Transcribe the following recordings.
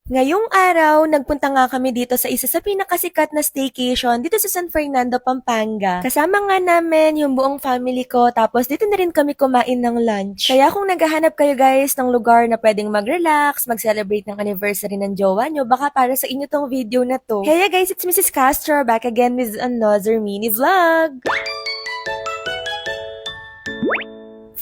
Ngayong araw, nagpunta nga kami dito sa isa sa pinakasikat na staycation dito sa San Fernando, Pampanga. Kasama nga namin yung buong family ko, tapos dito na rin kami kumain ng lunch. Kaya kung naghahanap kayo guys ng lugar na pwedeng mag-relax, mag-celebrate ng anniversary ng jowa nyo, baka para sa inyo tong video na to. Hey guys, it's Mrs. Castro back again with another mini vlog!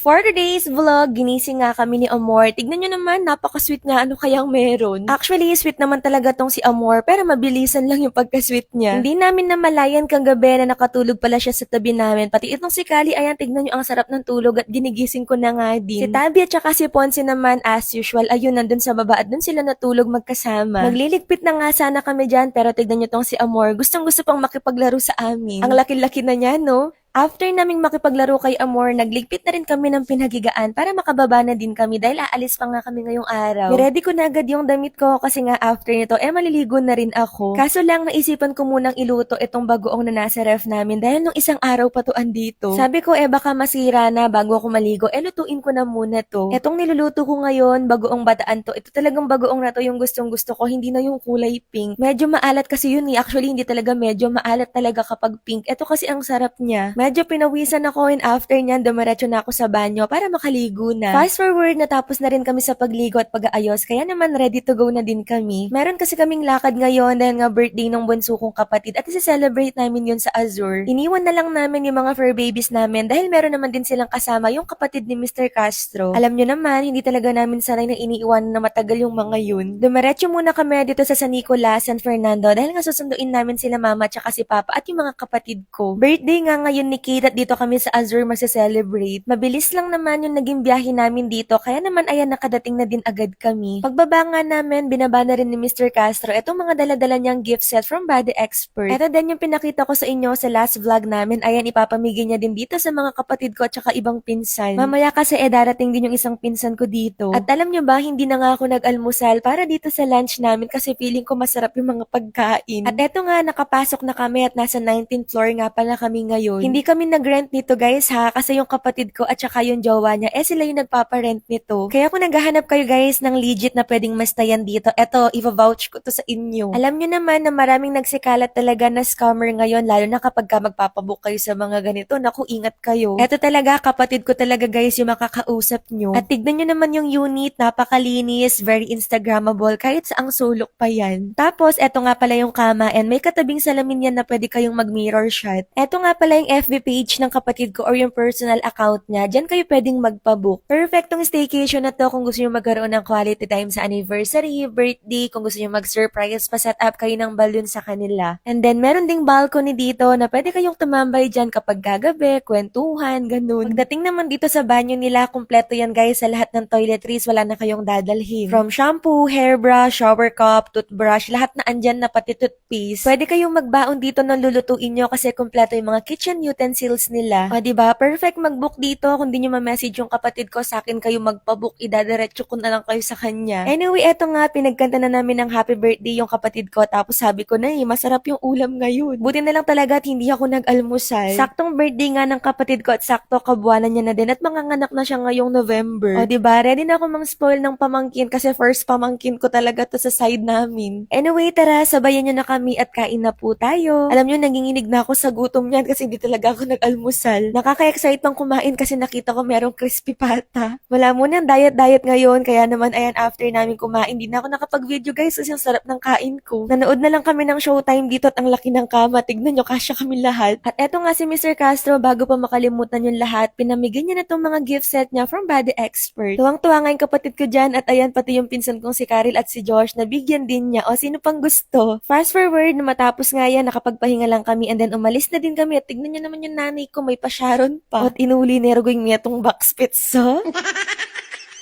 For today's vlog, ginising nga kami ni Amor. Tignan nyo naman, napaka-sweet nga, ano kayang meron. Actually, sweet naman talaga tong si Amor, pero mabilisan lang yung pagka-sweet niya. Hindi namin namalayan kang gabi na nakatulog pala siya sa tabi namin. Pati itong si Kali, ayan, tignan nyo ang sarap ng tulog at ginigising ko na nga din. Si Tabi at saka si Ponce naman, as usual, ayun, nandun sa baba at dun sila natulog magkasama. Magliligpit na nga sana kami dyan, pero tignan nyo tong si Amor, gustong gusto pang makipaglaro sa amin. Ang laki-laki na niya, no? After naming makipaglaro kay Amor, nagligpit na rin kami ng pinaghigaan para makababa na din kami dahil aalis pa nga kami ngayong araw. Ready ko na agad yung damit ko kasi nga after nito, maliligo na rin ako. Kaso lang naisipan ko munang iluto itong bagoong na nasa ref namin dahil nung isang araw pa to andito. Sabi ko baka masira na bago ako maligo, lutuin ko na muna to. Etong niluluto ko ngayon, bagoong bataan to. Ito talagang bagoong na to yung gustong gusto ko, hindi na yung kulay pink. Medyo maalat kasi yun Actually, hindi talaga medyo maalat talaga kapag pink. Ito kasi ang sarap niya. Medyo pinawisan ako and after nyan, dumiretso na ako sa banyo para makaligo na. Fast forward, natapos na rin kami sa pagligo at pag-aayos, kaya naman ready to go na din kami. Meron kasi kaming lakad ngayon dahil nga birthday ng bunso kong kapatid at isi-celebrate namin yun sa Azure. Iniwan na lang namin yung mga fur babies namin dahil meron naman din silang kasama yung kapatid ni Mr. Castro. Alam nyo naman, hindi talaga namin sanay na iniiwan na matagal yung mga yun. Dumiretso muna kami dito sa San Nicolas, San Fernando dahil nga susunduin namin sila mama at si papa at yung mga kapatid ko. Birthday nga ngayon ni Kate at dito kami sa Azure magse-celebrate. Mabilis lang naman yung naging biyahe namin dito kaya naman ayan nakadating na din agad kami. Pagbaba nga namin, binaba na rin ni Mr. Castro itong mga daladala niyang gift set from Body Expert. Ito din yung pinakita ko sa inyo sa last vlog namin. Ayan, ipapamigay niya din dito sa mga kapatid ko at saka ibang pinsan. Mamaya kasi darating din yung isang pinsan ko dito. At alam nyo ba, hindi na nga ako nag-almusal para dito sa lunch namin kasi feeling ko masarap yung mga pagkain. At eto nga, nakapasok na kami at nasa 19th floor nga pala kami ngayon. Hindi kami nag-rent nito guys ha, kasi yung kapatid ko at saka yung jowa niya, sila yung nagpapa-rent nito. Kaya kung naghahanap kayo guys ng legit na pwedeng mastayan dito, eto, i-vouch ko to sa inyo. Alam nyo naman na maraming nagsikalat talaga na scammer ngayon, lalo na kapag ka magpapabook kayo sa mga ganito, naku, ingat kayo. Eto talaga, kapatid ko talaga guys yung makakausap nyo. At tignan nyo naman yung unit, napakalinis, very Instagrammable, kahit saang sulok pa yan. Tapos, eto nga pala yung kama, and may katabing salamin yan na pwede kayong mag-mirror shot. Eto nga pala yung FB page ng kapatid ko or yung personal account niya, dyan kayo pwedeng magpabook. Perfectong staycation na to kung gusto nyo magkaroon ng quality time sa anniversary, birthday, kung gusto nyo mag-surprise, pa-set up kayo ng balloon sa kanila. And then, meron ding balcony dito na pwede kayong tumambay dyan kapag gagabi, kwentuhan, ganun. Pagdating naman dito sa banyo nila, kumpleto yan guys sa lahat ng toiletries, wala na kayong dadalhin. From shampoo, hairbrush, shower cup, toothbrush, lahat na andyan na pati toothpaste. Pwede kayong magbaon dito ng lulutuin nyo kasi kumpleto yung mga kitchen utensils nila. O diba? Perfect mag-book dito. Kung di nyo ma-message yung kapatid ko, sa akin kayo magpa-book. Idadiretso ko na lang kayo sa kanya. Anyway, eto nga, pinagkanta na namin ng happy birthday yung kapatid ko. Tapos sabi ko na masarap yung ulam ngayon. Buti na lang talaga at hindi ako nag-almusal. Saktong birthday nga ng kapatid ko at sakto kabuwanan niya na din at manganganak na siya ngayong November. O diba? Ready na ako mang-spoil ng pamangkin kasi first pamangkin ko talaga to sa side namin. Anyway, tara, sabayan nyo na kami at kain na po tayo. Alam nyo, nanginginig na ako sa gutom niyan kasi hindi talaga ako nag-almusal. Nakaka-excite pang kumain kasi nakita ko merong crispy pata. Wala muna diet-diet ngayon, kaya naman ayan after namin kumain, hindi na ako nakapag-video guys kasi ang sarap ng kain ko. Nanood na lang kami ng showtime dito at ang laki ng kama. Tignan nyo, kasya kami lahat. At eto nga si Mr. Castro, bago pa makalimutan yung lahat, pinamigay niya na tong mga gift set niya from Body Expert. Tuwang-tuwa nga yung kapatid ko dyan at ayan pati yung pinsan kong si Karil at si Josh, nabigyan din niya. O sino pang gusto? Fast forward, na matapos nga yan, nakapagpahinga lang kami and then umalis na din kami at tignan nyo naman yung nanay ko, may pasyaron pa. At inuli ni Ergoing niya tong box pizza.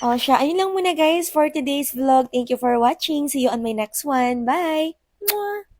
O siya, ayun lang muna guys for today's vlog. Thank you for watching. See you on my next one. Bye! Mwah!